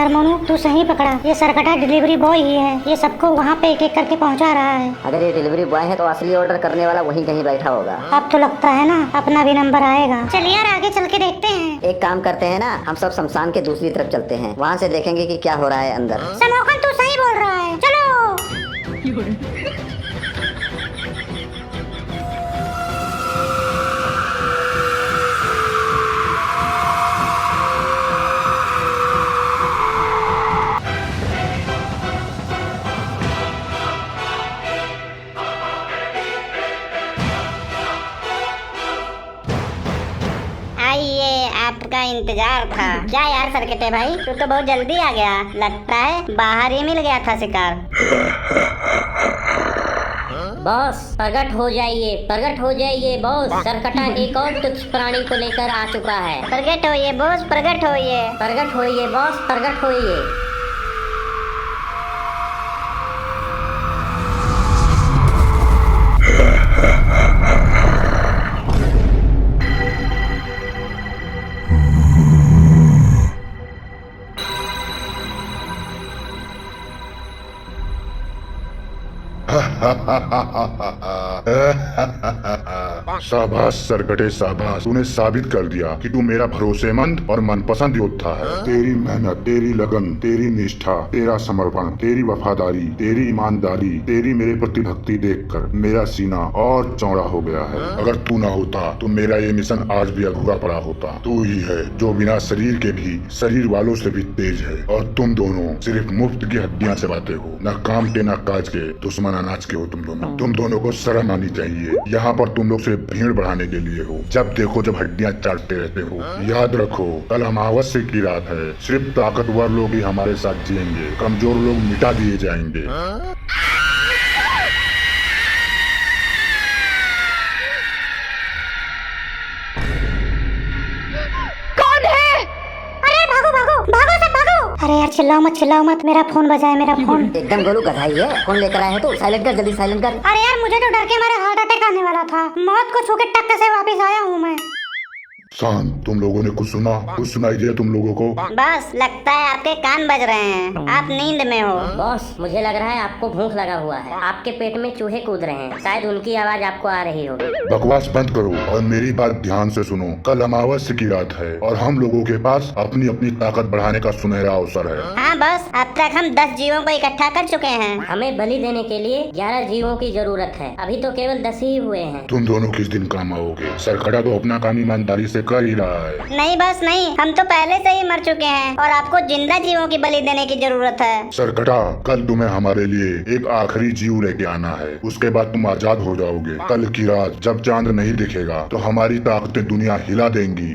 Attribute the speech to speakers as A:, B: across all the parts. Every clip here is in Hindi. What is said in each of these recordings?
A: यार मोनू तू सही पकड़ा, ये सरकटा डिलीवरी बॉय ही है। ये सबको वहाँ पे एक एक करके पहुँचा रहा है।
B: अगर ये डिलीवरी बॉय है तो असली ऑर्डर करने वाला वहीं कहीं बैठा होगा।
A: अब तो लगता है ना अपना भी नंबर आएगा। चलिए यार आगे चल के देखते हैं।
B: एक काम करते हैं ना, हम सब शमशान के दूसरी तरफ चलते हैं, वहाँ से देखेंगे कि क्या हो रहा है अंदर।
A: समोखन तू सही बोल रहा है, चलो। आइए, आपका इंतजार था। क्या यार सरकटे भाई, तू तो बहुत जल्दी आ गया। लगता है बाहर ही मिल गया था शिकार।
C: बॉस प्रकट हो जाइए बॉस। सरकटा एक और तुच्छ प्राणी को लेकर आ चुका है।
A: प्रगट होइए बॉस, प्रगट होइए।
C: प्रकट होइए बॉस, प्रकट होइए।
D: शाबाश सरकटे शाबाश, तूने साबित कर दिया कि तू मेरा भरोसेमंद और मनपसंद योद्धा है। तेरी मेहनत, तेरी लगन, तेरी निष्ठा, तेरा समर्पण, तेरी वफादारी, तेरी ईमानदारी, तेरी मेरे प्रति भक्ति देखकर मेरा सीना और चौड़ा हो गया है। अगर तू ना होता तो मेरा ये मिशन आज भी अधूरा पड़ा होता। तू ही है जो बिना शरीर के भी शरीर वालों से भी तेज है, और तुम दोनों सिर्फ मुफ्त की हड्डियां चबाते हो। न काम के न काज के, दुश्मन अनाज के हो तुम दोनों। तुम दोनों को शर्म आनी चाहिए। यहाँ पर तुम लोग सिर्फ भीड़ बढ़ाने के लिए हो। जब देखो जब हड्डियां चाटते रहते हो। याद रखो कल अमावस्या की रात है। सिर्फ ताकतवर लोग ही हमारे साथ जिएंगे, कमजोर लोग मिटा दिए जाएंगे।
A: अरे यार चिल्लाओ मत, मेरा फोन बजा है, मेरा फोन।
B: एकदम गोलू गधाई है, फोन लेकर आए है तो साइलेंट कर, जल्दी साइलेंट कर।
A: अरे यार मुझे तो डर के मेरा हार्ट अटैक आने वाला था। मौत को छू के टक्कर से वापस आया हूँ मैं।
D: शांत, तुम लोगों ने कुछ सुनाई दिया तुम लोगों को?
A: बस लगता है आपके कान बज रहे हैं, आप नींद में हो।
C: बॉस मुझे लग रहा है आपको भूख लगा हुआ है। आपके पेट में चूहे कूद रहे हैं, शायद उनकी आवाज आपको आ रही होगी।
D: बकवास बंद करो और मेरी बात ध्यान से सुनो। कल अमावस्या की रात है और हम लोगों के पास अपनी अपनी ताकत बढ़ाने का सुनहरा अवसर है।
A: हाँ बस, अब तक हम 10 जीवों को इकट्ठा कर चुके हैं।
C: हमें बलि देने के लिए 11 जीवों की जरूरत है। अभी तो केवल 10 ही हुए हैं।
D: तुम दोनों किस दिन काम आओगे? सरकटा तो अपना काम ईमानदारी से कर ही रहा है।
A: नहीं बस नहीं, हम तो पहले से ही मर चुके हैं और आपको जिंदा जीवों की बलि देने की जरूरत है।
D: सरकटा, कल तुम्हें हमारे लिए एक आखिरी जीव लेके आना है, उसके बाद तुम आजाद हो जाओगे। कल की रात जब चांद नहीं दिखेगा तो हमारी ताकतें दुनिया हिला देंगी।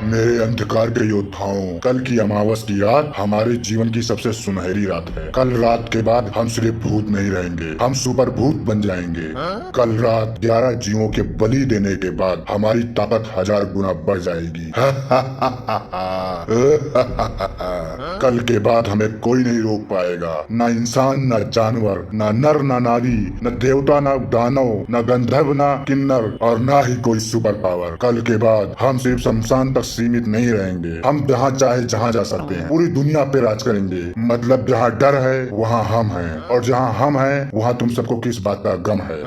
D: मेरे अंधकार के योद्धाओं, कल की अमावस्या की रात हमारे जीवन की सबसे सुनहरी रात है। कल रात के बाद हम सिर्फ भूत नहीं रहेंगे, हम सुपर भूत बन जाएंगे। कल रात 11 जीवों के बलि देने के बाद हमारी ताकत 1000 गुना बढ़ जाएगी। कल के बाद हमें कोई नहीं रोक पाएगा, न इंसान, न जानवर, न नर, न नारी, न देवता, न दानव, न गंधर्व, न किन्नर, और न ही कोई सुपर पावर। कल के बाद हम सिर्फ शमशान तक सीमित नहीं रहेंगे, हम जहाँ चाहे जहाँ जा सकते हैं, पूरी दुनिया पे राज करेंगे। मतलब जहाँ डर है वहाँ हम हैं, और जहाँ हम हैं वहाँ तुम सबको किस बात का गम है?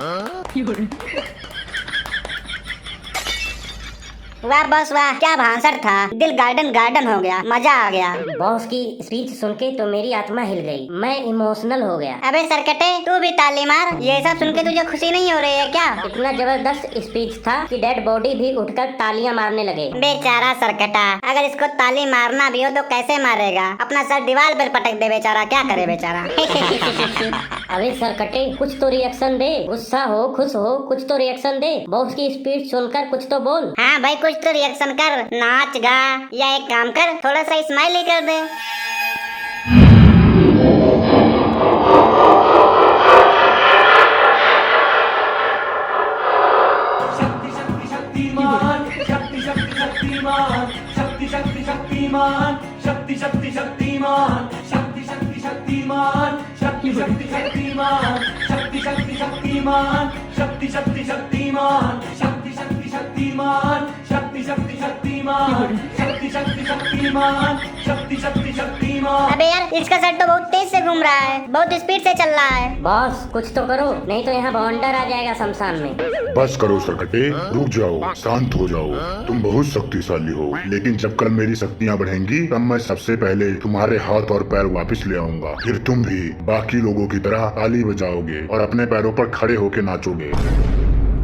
A: वाह बस वाह, क्या भाषण था। दिल गार्डन गार्डन हो गया, मजा आ गया।
C: बॉस की स्पीच सुन के तो मेरी आत्मा हिल गई, मैं इमोशनल हो गया।
A: अबे सरकटे, तू भी ताली मार। ये सब सुन के तुझे खुशी नहीं हो रही है क्या?
C: इतना जबरदस्त स्पीच था कि डेड बॉडी भी उठकर तालियां मारने लगे।
A: बेचारा सरकटा, अगर इसको ताली मारना भी हो तो कैसे मारेगा? अपना सर दीवार पर पटक दे बेचारा, क्या करे बेचारा।
C: अबे सरकटे, कुछ तो रिएक्शन दे। गुस्सा हो, खुश हो, कुछ तो रिएक्शन दे। बॉस की स्पीच सुनकर कुछ तो बोल।
A: हाँ भाई, कुछ तो रिएक्शन कर, नाच गा, या एक काम कर, थोड़ा सा स्माइल ही कर दे।
E: शक्ति शक्ति शक्तिमान, शक्ति शक्ति शक्तिमान, शक्ति शक्ति शक्तिमान, शक्ति शक्ति शक्तिमान, शक्ति शक्ति शक्तिमान, शक्ति शक्ति शक्तिमान, शक्ति शक्ति शक्तिमान, शक्ति शक्ति शक्तिमान, शक्ति शक्ति शक्तिमान, शक्ति शक्ति शक्तिमान। शक्ति शक्ति शक्तिमान शक्ति शक्ति शक्तिमान।
A: अबे यार इसका सर तो बहुत तेज से घूम रहा है, बहुत स्पीड से चल रहा है।
C: बॉस कुछ तो करो, नहीं तो यहाँ बवंडर आ जाएगा शमशान में।
D: बस करो सरकटे, रुक जाओ, शांत हो जाओ। तुम बहुत शक्तिशाली हो, लेकिन जब कल मेरी शक्तियाँ बढ़ेंगी तब मैं सबसे पहले तुम्हारे हाथ और पैर वापस ले आऊंगा। फिर तुम भी बाकी लोगों की तरह ताली बजाओगे और अपने पैरों पर खड़े होके नाचोगे।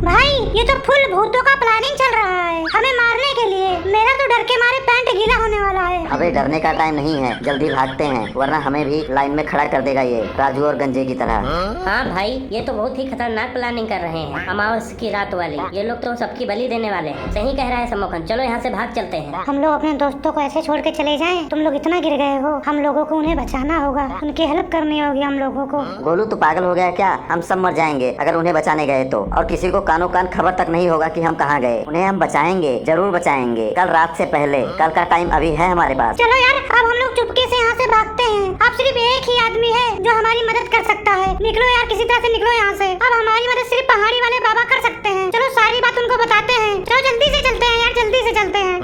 A: भाई ये तो फुल भूतों का प्लानिंग चल रहा है हमें मारने के लिए। मेरा तो डर के मारे पैंट गीला होने वाला है।
B: अबे डरने का टाइम नहीं है, जल्दी भागते हैं वरना हमें भी लाइन में खड़ा कर देगा ये राजू और गंजे की तरह।
C: हाँ भाई ये तो बहुत ही खतरनाक प्लानिंग कर रहे हैं, अमावस्या की रात वाली। ये लोग तो सबकी बलि देने वाले हैं। सही कह रहा है सम्मोहन, चलो यहाँ से भाग चलते हैं।
A: हम लोग अपने दोस्तों को ऐसे छोड़ के चले जाएं? तुम लोग इतना गिर गए हो, हम लोगों को उन्हें बचाना होगा, उनकी हेल्प करनी होगी हम लोगों को।
B: गोलू तू पागल हो गया क्या? हम सब मर जाएंगे अगर उन्हें बचाने गए तो, और किसी को कानो कान खबर तक नहीं होगा कि हम कहाँ गए। उन्हें हम बचाएंगे, जरूर बचाएंगे, कल रात से पहले। कल का टाइम अभी है हमारे पास।
A: चलो यार अब हम लोग चुपके से यहाँ से भागते हैं। अब सिर्फ एक ही आदमी है जो हमारी मदद कर सकता है। निकलो यार किसी तरह से निकलो यहाँ से। अब हमारी मदद सिर्फ पहाड़ी वाले बाबा कर सकते हैं। चलो सारी बात उनको बताते हैं। चलो जल्दी से चलते हैं यार, जल्दी से चलते हैं।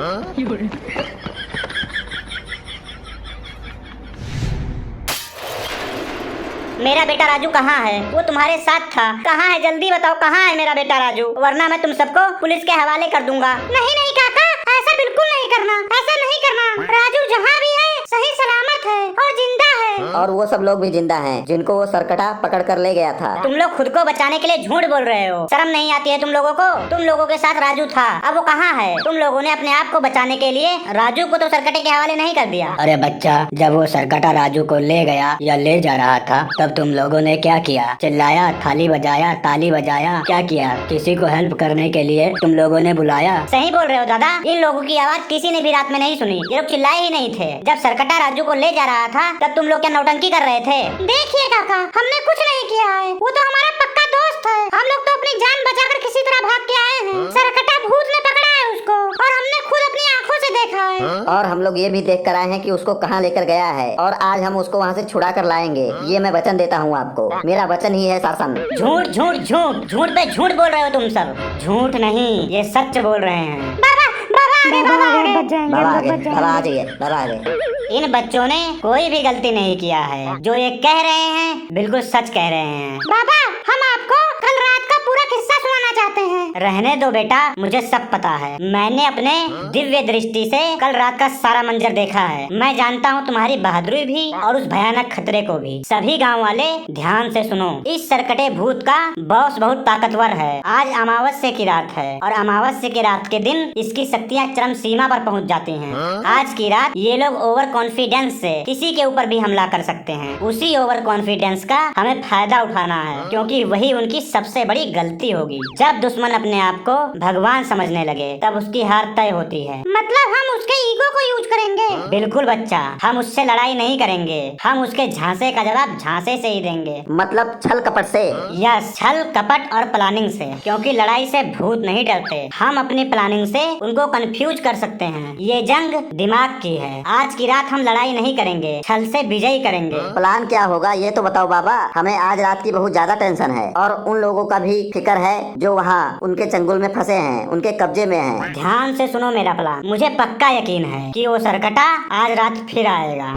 A: मेरा बेटा राजू कहाँ है? वो तुम्हारे साथ था, कहाँ है? जल्दी बताओ कहाँ है मेरा बेटा राजू, वरना मैं तुम सबको पुलिस के हवाले कर दूंगा। नहीं नहीं काका, ऐसा बिल्कुल नहीं करना, ऐसा नहीं करना। राजू जहाँ भी है सही सलामत है और जिंदा है।
B: और वो सब लोग भी जिंदा हैं जिनको वो सरकटा पकड़ कर ले गया था।
A: तुम लोग खुद को बचाने के लिए झूठ बोल रहे हो, शर्म नहीं आती है तुम लोगों को? तुम लोगों के साथ राजू था, अब वो कहाँ है? तुम लोगों ने अपने आप को बचाने के लिए राजू को तो सरकटे के हवाले नहीं कर दिया।
F: अरे बच्चा, जब वो सरकटा राजू को ले गया या ले जा रहा था तब तुम लोगों ने क्या किया? चिल्लाया, थाली बजाया, ताली बजाया, क्या किया? किसी को हेल्प करने के लिए तुम लोगों ने बुलाया?
A: सही बोल रहे हो दादा, इन लोगों की आवाज किसी ने भी रात में नहीं सुनी। ये लोग चिल्लाए ही नहीं थे। जब सरकटा राजू को ले जा रहा था तब तुम लोग क्या नौटंकी कर रहे थे? देखिए काका, हमने कुछ नहीं किया है, वो तो हमारा पक्का दोस्त है। हम लोग तो अपनी जान बचाकर किसी तरह भाग के आए हैं। सरकटा भूत ने पकड़ा है उसको और हमने खुद अपनी आंखों से देखा है।
B: और हम लोग ये भी देख कर आए हैं कि उसको कहाँ लेकर गया है, और आज हम उसको वहाँ से छुड़ा कर लाएंगे। ये मैं वचन देता हूँ आपको, मेरा वचन ही है शासन।
A: झूठ झूठ झूठ झूठ पे झूठ बोल रहे हो तुम सब। झूठ नहीं, ये सच बोल रहे हैं। बाबा बाबा आगे बच जाएंगे,
B: बाबा आगे, बाबा आ जाइए, बाबा आगे।
A: इन बच्चों ने कोई भी गलती नहीं किया है, जो ये कह रहे हैं बिल्कुल सच कह रहे हैं। बाबा हम आपको कल रात का पूरा किस्सा सुनाना चाहते हैं। रहने दो बेटा, मुझे सब पता है। मैंने अपने दिव्य दृष्टि से कल रात का सारा मंजर देखा है। मैं जानता हूँ तुम्हारी बहादुरी भी और उस भयानक खतरे को भी। सभी गाँव वाले ध्यान से सुनो, इस सरकटे भूत का बॉस बहुत ताकतवर है। आज अमावस्या की रात है और अमावस्या की रात के दिन इसकी शक्तियाँ चरम सीमा पर पहुँच जाती हैं। आज की रात ये लोग ओवर कॉन्फिडेंस से किसी के ऊपर भी हमला कर सकते हैं। उसी ओवर कॉन्फिडेंस का हमें फायदा उठाना है, क्योंकि वही उनकी सबसे बड़ी गलती होगी। जब दुश्मन अपने आप को भगवान समझने लगे तब उसकी हार तय होती है। मतलब हम उसके ईगो को यूज करेंगे? बिल्कुल बच्चा, हम उससे लड़ाई नहीं करेंगे, हम उसके झांसे का जवाब झांसे से ही देंगे।
B: मतलब छल कपट से?
A: यस, छल कपट और प्लानिंग से, क्योंकि लड़ाई से भूत नहीं डरते। हम अपनी प्लानिंग से उनको कंफ्यूज कर सकते हैं। ये जंग दिमाग की है। आज की रात हम लड़ाई नहीं करेंगे, छल से विजयी करेंगे।
B: प्लान क्या होगा ये तो बताओ बाबा, हमें आज रात की बहुत ज्यादा टेंशन है, और उन लोगों का भी फिक्र है जो वहाँ उनके चंगुल में फंसे हैं, उनके कब्जे में हैं।
A: ध्यान से सुनो मेरा प्लान। मुझे पक्का यकीन है कि वो सरकटा आज रात फिर आएगा,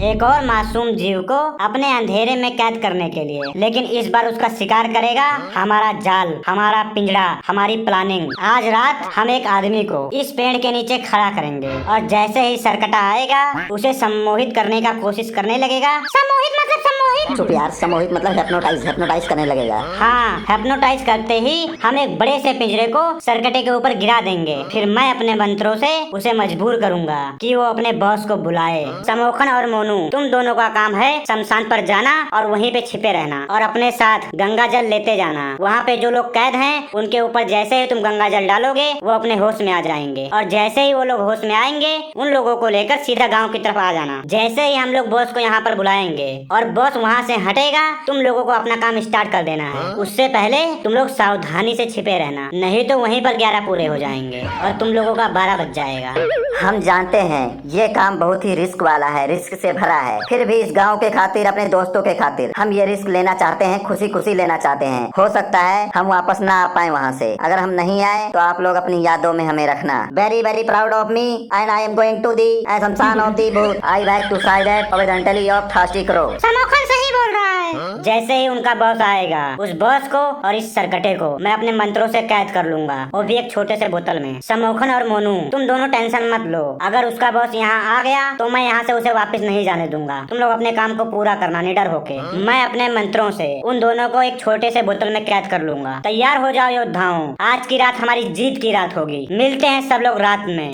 A: एक और मासूम जीव को अपने अंधेरे में कैद करने के लिए। लेकिन इस बार उसका शिकार करेगा हमारा जाल, हमारा पिंजड़ा, हमारी प्लानिंग। आज रात हम एक आदमी को इस पेड़ के नीचे खड़ा करेंगे और जैसे ही सरकटा आएगा उसे सम्मोहित करने का कोशिश करने लगेगा। सम्मोहित मतलब सम्मोहित?
B: चुप यार, सम्मोहित मतलब हिप्नोटाइज करने लगेगा।
A: हाँ, हिप्नोटाइज करते ही हम एक बड़े से पिंजरे को सरकटे के ऊपर गिरा देंगे। फिर मैं अपने मंत्रों से उसे मजबूर करूंगा कि वो अपने बॉस को बुलाए। समोखन और मोनू, तुम दोनों का काम है शमशान पर जाना और वहीं पे छिपे रहना और अपने साथ गंगा जल लेते जाना। वहाँ पे जो लोग कैद हैं उनके ऊपर जैसे ही तुम गंगा जल डालोगे वो अपने होश में आ जाएंगे, और जैसे ही वो लोग होश में आएंगे उन लोगों को लेकर सीधा गाँव की तरफ आ जाना। जैसे ही हम लोग बॉस को यहाँ पर बुलाएंगे और बॉस वहाँ से हटेगा, तुम लोगों को अपना काम स्टार्ट कर देना है। उससे पहले तुम लोग सावधानी से छिपे रहना, नहीं तो वहीं पर 11 पूरे हो जाएंगे और तुम लोगों का 12 बज जाएगा।
B: हम जानते हैं ये काम बहुत ही रिस्क वाला है, रिस्क से भरा है। फिर भी इस गांव के खातिर, अपने दोस्तों के खातिर हम ये रिस्क लेना चाहते हैं, खुशी खुशी लेना चाहते हैं। हो सकता है हम वापस ना आ पाए वहाँ से। अगर हम नहीं आए तो आप लोग अपनी यादों में हमें रखना। Very very proud of me and I am going to the shamshan of the bhoot. I back to side horizontally of thirsty crow.
A: समोखन सही बोल रहा है। जैसे ही उनका बॉस आएगा, उस बॉस को और इस सरकटे को मैं अपने मंत्रों से कैद कर लूंगा, वो भी एक छोटे से बोतल में। समोखन और मोनू, तुम दोनों टेंशन मत लो। अगर उसका बॉस यहाँ आ गया तो मैं यहाँ से उसे वापस नहीं जाने दूंगा। तुम लोग अपने काम को पूरा करना निडर होके। मैं अपने मंत्रों से उन दोनों को एक छोटे से बोतल में कैद कर लूंगा। तैयार हो जाओ योद्धाओं, आज की रात हमारी जीत की रात होगी। मिलते हैं सब लोग रात में।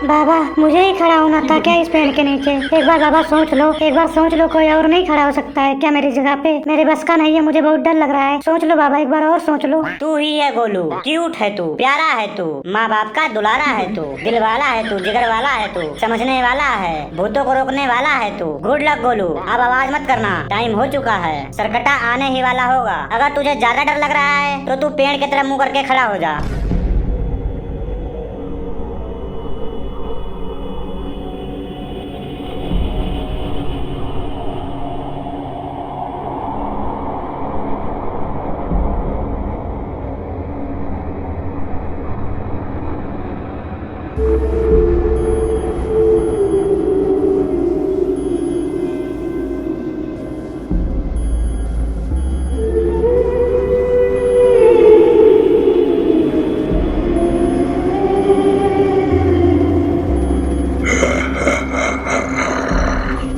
G: बाबा, मुझे ही खड़ा होना था क्या इस पेड़ के नीचे? एक बार बाबा सोच लो, एक बार सोच लो, कोई और नहीं खड़ा हो सकता है क्या मेरी जगह पे? मेरे बस का नहीं है, मुझे बहुत डर लग रहा है। सोच लो बाबा, एक बार और सोच लो।
A: तू ही है गोलू, क्यूट है तू, प्यारा है तू, माँ बाप का दुलारा है तू, दिल वाला है तू, जिगर वाला है तू, समझने वाला है, भूतों को रोकने वाला है तू। गुड लक गोलू, अब आवाज मत करना, टाइम हो चुका है। सरकटा आने ही वाला होगा। अगर तुझे ज्यादा डर लग रहा है तो तू पेड़ की तरफ मुँह करके खड़ा हो जा।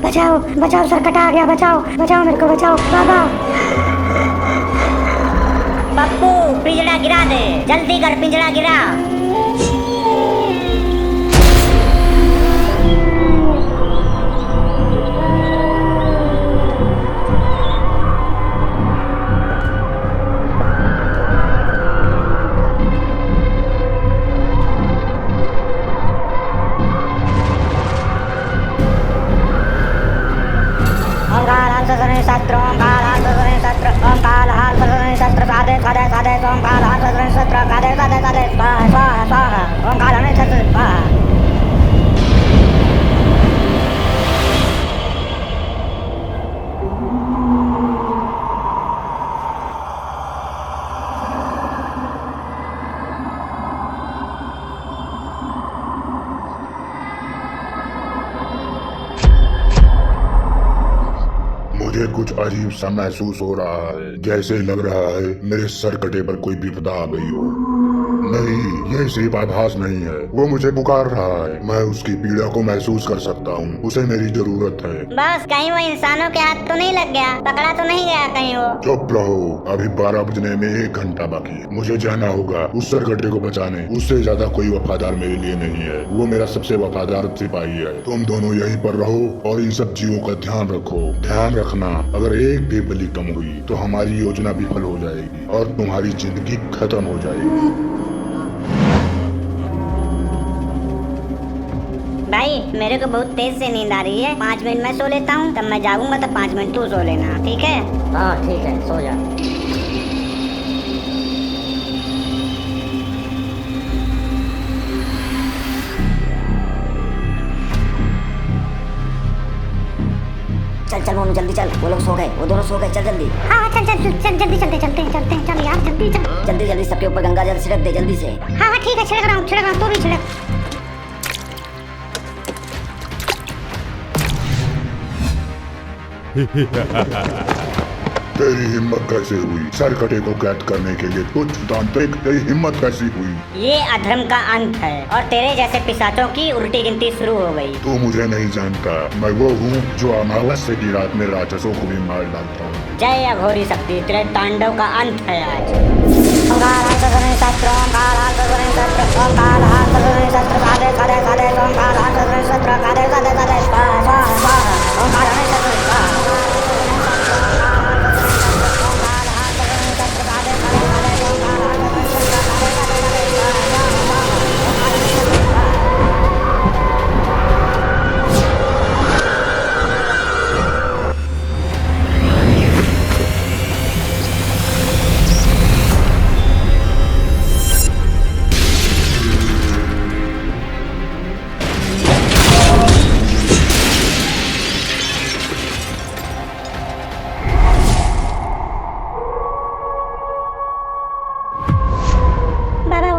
G: बचाओ बचाओ, सरकटा आ गया, बचाओ बचाओ, मेरे को बचाओ बाबा।
A: पप्पू, पिंजरा गिरा दे, जल्दी कर, पिंजरा गिरा।
D: मुझे कुछ अजीब सा महसूस हो रहा है, जैसे लग रहा है मेरे सरकटे पर कोई विपदा आ गई हो। नहीं, ये सिर्फ आभास नहीं है, वो मुझे पुकार रहा है। मैं उसकी पीड़ा को महसूस कर सकता हूँ, उसे मेरी जरूरत है।
A: बस कहीं वो इंसानों के हाथ तो नहीं लग गया, पकड़ा तो नहीं गया कहीं वो?
D: चुप रहो, अभी 12 बजने में 1 घंटा बाकी है। मुझे जाना होगा उस सरकटे को बचाने। उससे ज्यादा कोई वफादार मेरे लिए नहीं है, वो मेरा सबसे वफादार सिपाही है। तुम दोनों यहीं पर रहो और इन सब जीवों का ध्यान रखो। ध्यान रखना, अगर एक भी बलि कम हुई तो हमारी योजना विफल हो जाएगी और तुम्हारी जिंदगी खत्म हो जाएगी।
A: भाई, मेरे को बहुत तेज से नींद आ रही है। 5 मिनट मैं सो लेता हूँ, तब मैं जागूंगा तो 5 मिनट तू सो लेना, ठीक है?
C: हाँ ठीक है, सो जा।
B: चल चल मोनू, जल्दी चल, वो लोग सो गए, वो दोनों सो गए, चल जल्दी।
G: हाँ चल चल चल, जल्दी चलते चल यार, जल्दी चल।
B: जल्दी जल्दी सबके ऊपर गंगा जल छिड़क दे, जल्दी से।
G: हाँ ठीक है, छिड़क रहा हूँ, तू भी छिड़क।
D: तेरी हिम्मत कैसे हुई सरकटे को कैद करने के लिए? तुझ तांत्रिक, तेरी हिम्मत कैसी हुई?
A: ये अधर्म का अंत है और तेरे जैसे पिशाचों की उल्टी गिनती शुरू हो गई।
D: तू मुझे नहीं जानता, मैं वो हूँ जो अमावस्या की रात में राक्षसों को भी मार डालता हूँ।
A: जय अघोरी शक्ति, तेरे तांडव का अंत है आज।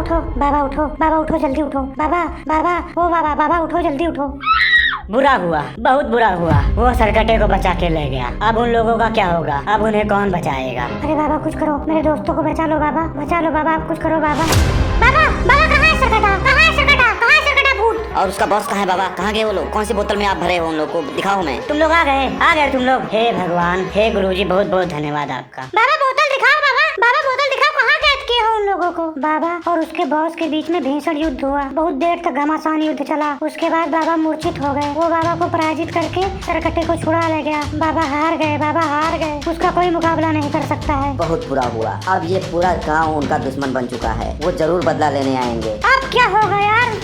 G: उठो, बाबा उठो, बाबा उठो, जल्दी उठो, बाबा बाबा ओ बाबा, बाबा उठो, जल्दी उठो।
A: बुरा हुआ, बहुत बुरा हुआ। वो सरकटे को बचा के ले गया। अब उन लोगों का क्या होगा? अब उन्हें कौन बचाएगा?
G: अरे बाबा कुछ करो, मेरे दोस्तों को बचा लो बाबा, बचा लो बाबा, आप कुछ करो बाबा। बाबा बाबा कहाँ है सरकटा? कहाँ है सरकटा? कहाँ है सरकटा भूत?
B: और उसका बॉस कहाँ है बाबा? कहाँ गए वो लोग? कौन सी बोतल में आप भरे हो उन लोग को दिखाओ हमें।
A: तुम लोग आ गए तुम लोग। हे भगवान, हे गुरुजी, बहुत बहुत धन्यवाद आपका।
G: बाबा बोतल दिखाओ बाबा, बाबा बोतल दिखाओ, कहाँ कैद किए हो उन लोगों को? बाबा और उसके बॉस के बीच में भीषण युद्ध हुआ, बहुत देर तक घमासान युद्ध चला। उसके बाद बाबा मूर्छित हो गए। वो बाबा को पराजित करके सरकटे को छुड़ा ले गया। बाबा हार गए, बाबा हार गए। उसका कोई मुकाबला नहीं कर सकता है।
B: बहुत बुरा हुआ। अब ये पूरा गांव उनका दुश्मन बन चुका है। वो जरूर बदला लेने आएंगे।
G: अब क्या होगा यार?